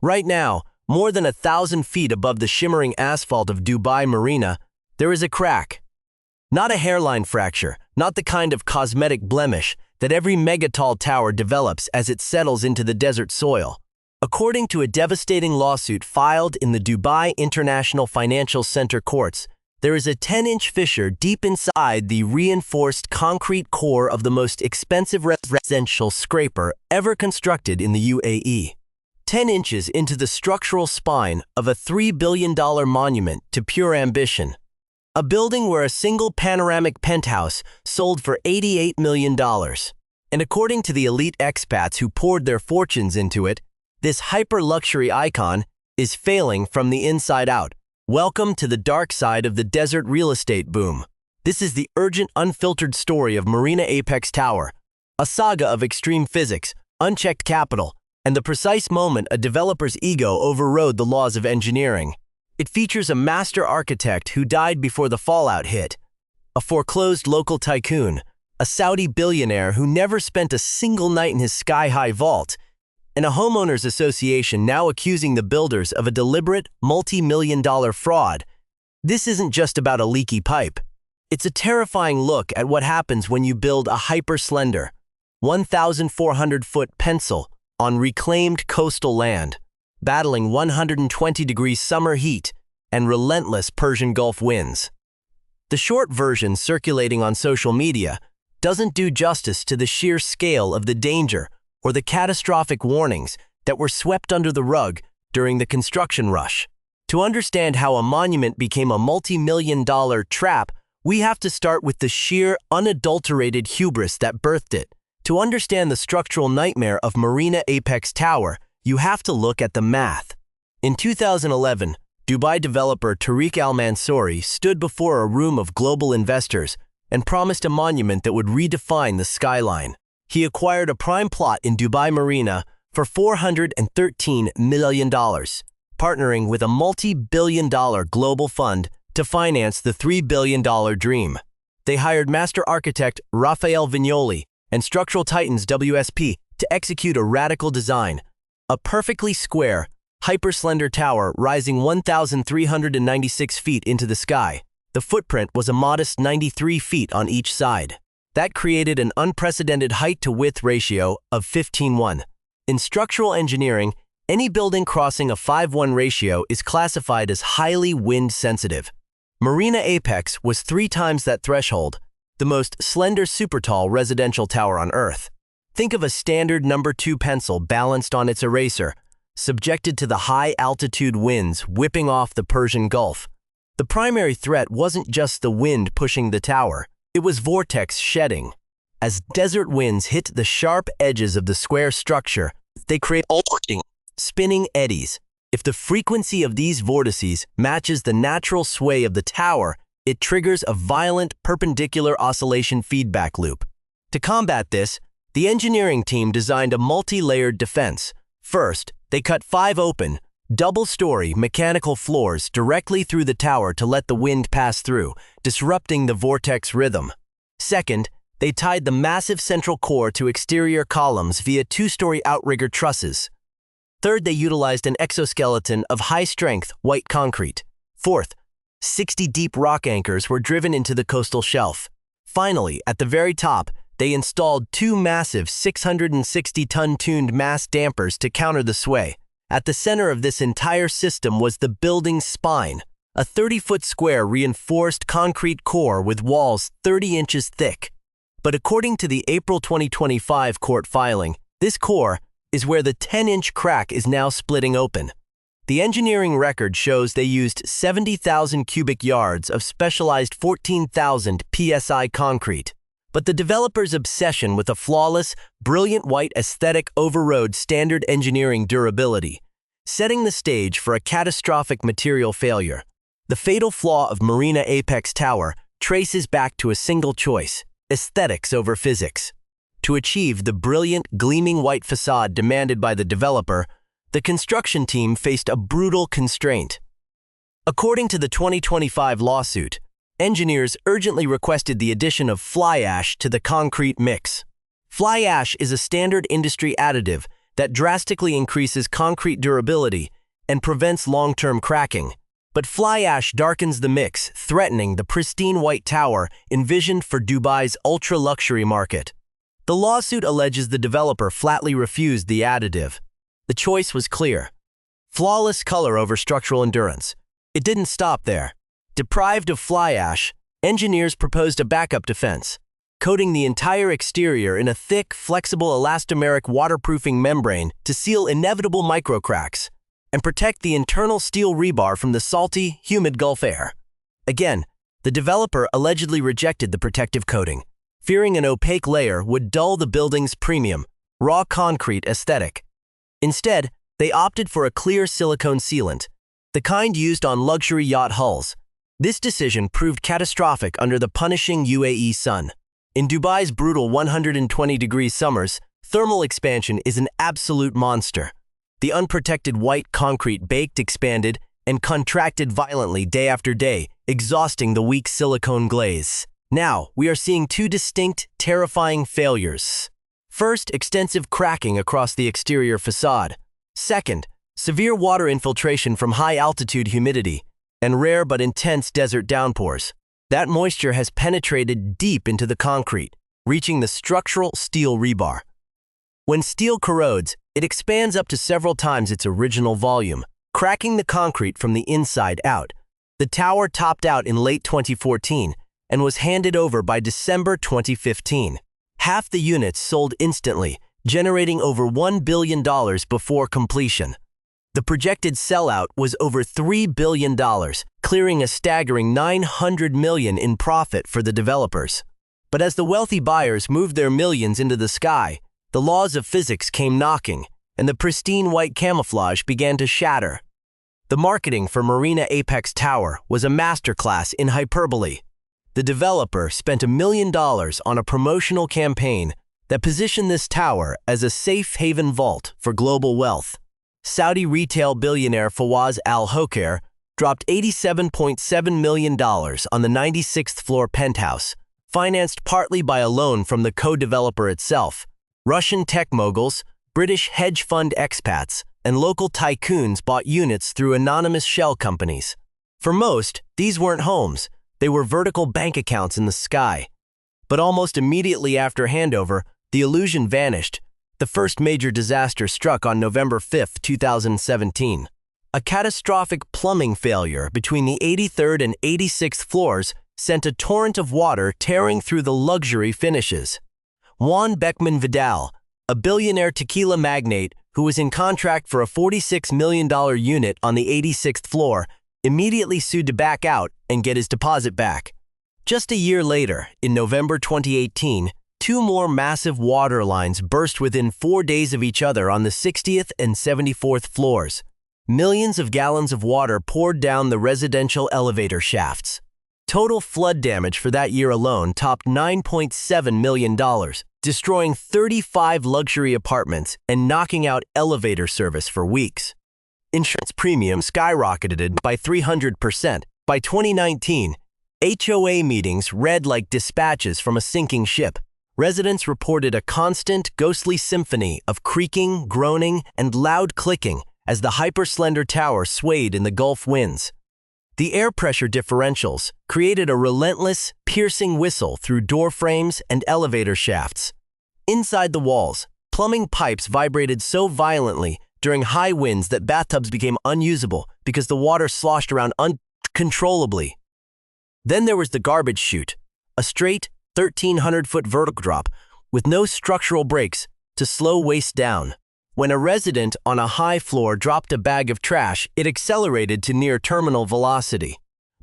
Right now, more than 1,000 feet above the shimmering asphalt of Dubai Marina, there is a crack. Not a hairline fracture, not the kind of cosmetic blemish that every megatall tower develops as it settles into the desert soil. According to a devastating lawsuit filed in the Dubai International Financial Center courts, there is a 10-inch fissure deep inside the reinforced concrete core of the most expensive residential scraper ever constructed in the UAE. 10 inches into the structural spine of a $3 billion monument to pure ambition. A building where a single panoramic penthouse sold for $88 million. And according to the elite expats who poured their fortunes into it, this hyper-luxury icon is failing from the inside out. Welcome to the dark side of the desert real estate boom. This is the urgent, unfiltered story of Marina Apex Tower, a saga of extreme physics, unchecked capital, and the precise moment a developer's ego overrode the laws of engineering. It features a master architect who died before the fallout hit, a foreclosed local tycoon, a Saudi billionaire who never spent a single night in his sky-high vault, and a homeowners association now accusing the builders of a deliberate, multi-million-dollar fraud. This isn't just about a leaky pipe. It's a terrifying look at what happens when you build a hyper-slender, 1,400-foot pencil on reclaimed coastal land, battling 120-degree summer heat and relentless Persian Gulf winds. The short version circulating on social media doesn't do justice to the sheer scale of the danger or the catastrophic warnings that were swept under the rug during the construction rush. To understand how a monument became a multi-million-dollar trap, we have to start with the sheer, unadulterated hubris that birthed it. To understand the structural nightmare of Marina Apex Tower, you have to look at the math. In 2011, Dubai developer Tariq Al Mansouri stood before a room of global investors and promised a monument that would redefine the skyline. He acquired a prime plot in Dubai Marina for $413 million, partnering with a multi-billion-dollar global fund to finance the $3 billion dream. They hired master architect Rafael Vignoli and structural titans WSP to execute a radical design, a perfectly square, hyper-slender tower rising 1,396 feet into the sky. The footprint was a modest 93 feet on each side. That created an unprecedented height-to-width ratio of 15:1. In structural engineering, any building crossing a 5:1 ratio is classified as highly wind-sensitive. Marina Apex was 3 times that threshold, the most slender super-tall residential tower on Earth. Think of a standard number 2 pencil balanced on its eraser, subjected to the high-altitude winds whipping off the Persian Gulf. The primary threat wasn't just the wind pushing the tower. It was vortex shedding. As desert winds hit the sharp edges of the square structure, they create spinning eddies. If the frequency of these vortices matches the natural sway of the tower, it triggers a violent perpendicular oscillation feedback loop. To combat this, the engineering team designed a multi-layered defense. First, they cut 5 open, double-story mechanical floors directly through the tower to let the wind pass through, disrupting the vortex rhythm. Second, they tied the massive central core to exterior columns via 2-story outrigger trusses. Third, they utilized an exoskeleton of high-strength white concrete. Fourth, 60 deep rock anchors were driven into the coastal shelf. Finally, at the very top, they installed 2 massive 660-ton tuned mass dampers to counter the sway. At the center of this entire system was the building's spine, a 30-foot square reinforced concrete core with walls 30 inches thick. But according to the April 2025 court filing, this core is where the 10-inch crack is now splitting open. The engineering record shows they used 70,000 cubic yards of specialized 14,000 psi concrete. But the developer's obsession with a flawless, brilliant white aesthetic overrode standard engineering durability, setting the stage for a catastrophic material failure. The fatal flaw of Marina Apex Tower traces back to a single choice: aesthetics over physics. To achieve the brilliant, gleaming white facade demanded by the developer, the construction team faced a brutal constraint. According to the 2025 lawsuit, engineers urgently requested the addition of fly ash to the concrete mix. Fly ash is a standard industry additive that drastically increases concrete durability and prevents long-term cracking. But fly ash darkens the mix, threatening the pristine white tower envisioned for Dubai's ultra-luxury market. The lawsuit alleges the developer flatly refused the additive. The choice was clear: flawless color over structural endurance. It didn't stop there. Deprived of fly ash, engineers proposed a backup defense, coating the entire exterior in a thick, flexible elastomeric waterproofing membrane to seal inevitable microcracks and protect the internal steel rebar from the salty, humid Gulf air. Again, the developer allegedly rejected the protective coating, fearing an opaque layer would dull the building's premium, raw concrete aesthetic. Instead, they opted for a clear silicone sealant, the kind used on luxury yacht hulls. This decision proved catastrophic under the punishing UAE sun. In Dubai's brutal 120-degree summers, thermal expansion is an absolute monster. The unprotected white concrete baked, expanded, and contracted violently day after day, exhausting the weak silicone glaze. Now, we are seeing two distinct, terrifying failures. First, extensive cracking across the exterior facade. Second, severe water infiltration from high-altitude humidity and rare but intense desert downpours. That moisture has penetrated deep into the concrete, reaching the structural steel rebar. When steel corrodes, it expands up to several times its original volume, cracking the concrete from the inside out. The tower topped out in late 2014 and was handed over by December 2015. Half the units sold instantly, generating over $1 billion before completion. The projected sellout was over $3 billion, clearing a staggering $900 million in profit for the developers. But as the wealthy buyers moved their millions into the sky, the laws of physics came knocking, and the pristine white camouflage began to shatter. The marketing for Marina Apex Tower was a masterclass in hyperbole. The developer spent $1 million on a promotional campaign that positioned this tower as a safe haven vault for global wealth. Saudi retail billionaire Fawaz Al-Hokair dropped $87.7 million on the 96th floor penthouse, financed partly by a loan from the co-developer itself. Russian tech moguls, British hedge fund expats, and local tycoons bought units through anonymous shell companies. For most, these weren't homes. They were vertical bank accounts in the sky. But almost immediately after handover, the illusion vanished. The first major disaster struck on November 5, 2017. A catastrophic plumbing failure between the 83rd and 86th floors sent a torrent of water tearing through the luxury finishes. Juan Beckman Vidal, a billionaire tequila magnate who was in contract for a $46 million unit on the 86th floor, immediately sued to back out and get his deposit back. Just a year later, in November 2018, two more massive water lines burst within 4 days of each other on the 60th and 74th floors. Millions of gallons of water poured down the residential elevator shafts. Total flood damage for that year alone topped $9.7 million, destroying 35 luxury apartments and knocking out elevator service for weeks. Insurance premiums skyrocketed by 300%. By 2019, HOA meetings read like dispatches from a sinking ship. Residents reported a constant, ghostly symphony of creaking, groaning, and loud clicking as the hyper-slender tower swayed in the Gulf winds. The air pressure differentials created a relentless, piercing whistle through door frames and elevator shafts. Inside the walls, plumbing pipes vibrated so violently during high winds that bathtubs became unusable because the water sloshed around uncontrollably. Then there was the garbage chute, a straight 1,300-foot vertical drop with no structural brakes to slow waste down. When a resident on a high floor dropped a bag of trash, it accelerated to near terminal velocity.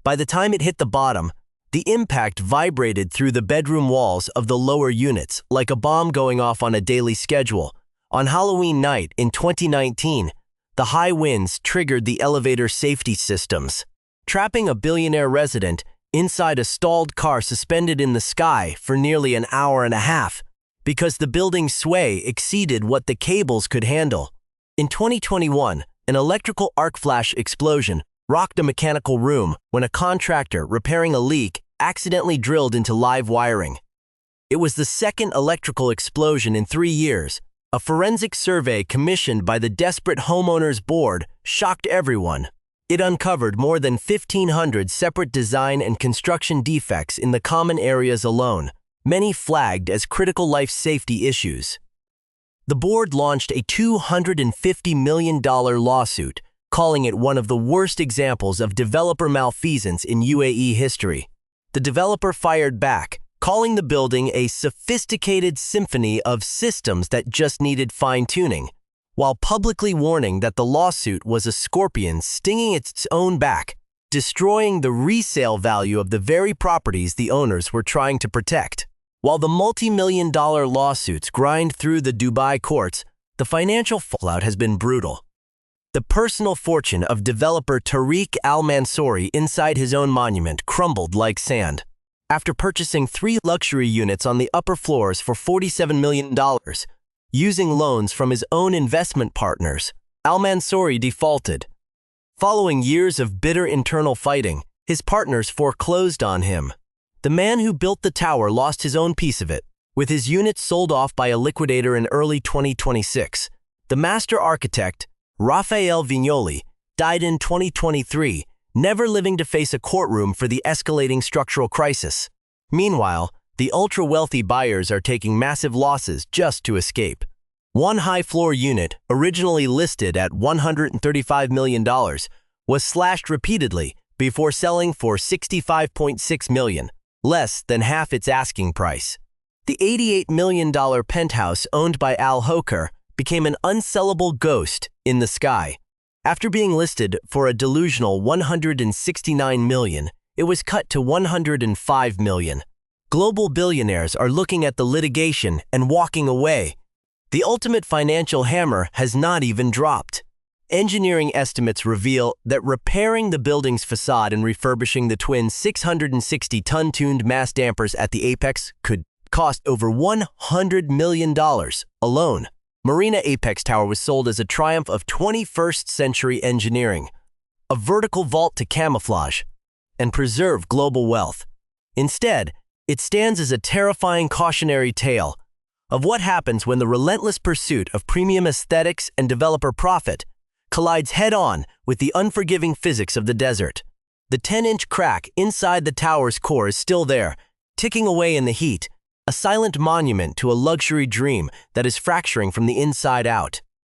By the time it hit the bottom, the impact vibrated through the bedroom walls of the lower units like a bomb going off on a daily schedule. On Halloween night in 2019, the high winds triggered the elevator safety systems, trapping a billionaire resident inside a stalled car suspended in the sky for nearly an hour and a half because the building's sway exceeded what the cables could handle. In 2021, an electrical arc flash explosion rocked a mechanical room when a contractor repairing a leak accidentally drilled into live wiring. It was the second electrical explosion in 3 years, A forensic survey commissioned by the desperate homeowners board shocked everyone. It uncovered more than 1,500 separate design and construction defects in the common areas alone, many flagged as critical life safety issues. The board launched a $250 million lawsuit, calling it one of the worst examples of developer malfeasance in UAE history. The developer fired back, calling the building a sophisticated symphony of systems that just needed fine-tuning, while publicly warning that the lawsuit was a scorpion stinging its own back, destroying the resale value of the very properties the owners were trying to protect. While the multi-million-dollar lawsuits grind through the Dubai courts, the financial fallout has been brutal. The personal fortune of developer Tariq Al-Mansouri inside his own monument crumbled like sand. After purchasing 3 luxury units on the upper floors for $47 million, using loans from his own investment partners, Al-Mansouri defaulted. Following years of bitter internal fighting, his partners foreclosed on him. The man who built the tower lost his own piece of it, with his units sold off by a liquidator in early 2026. The master architect, Rafael Vignoli, died in 2023, never living to face a courtroom for the escalating structural crisis. Meanwhile, the ultra-wealthy buyers are taking massive losses just to escape. One high-floor unit, originally listed at $135 million, was slashed repeatedly before selling for $65.6 million, less than half its asking price. The $88 million penthouse owned by Al Hoker became an unsellable ghost in the sky. After being listed for a delusional $169 million, it was cut to $105 million. Global billionaires are looking at the litigation and walking away. The ultimate financial hammer has not even dropped. Engineering estimates reveal that repairing the building's facade and refurbishing the twin 660-ton tuned mass dampers at the apex could cost over $100 million alone. Marina Apex Tower was sold as a triumph of 21st century engineering, a vertical vault to camouflage and preserve global wealth. Instead, it stands as a terrifying cautionary tale of what happens when the relentless pursuit of premium aesthetics and developer profit collides head-on with the unforgiving physics of the desert. The 10-inch crack inside the tower's core is still there, ticking away in the heat, a silent monument to a luxury dream that is fracturing from the inside out.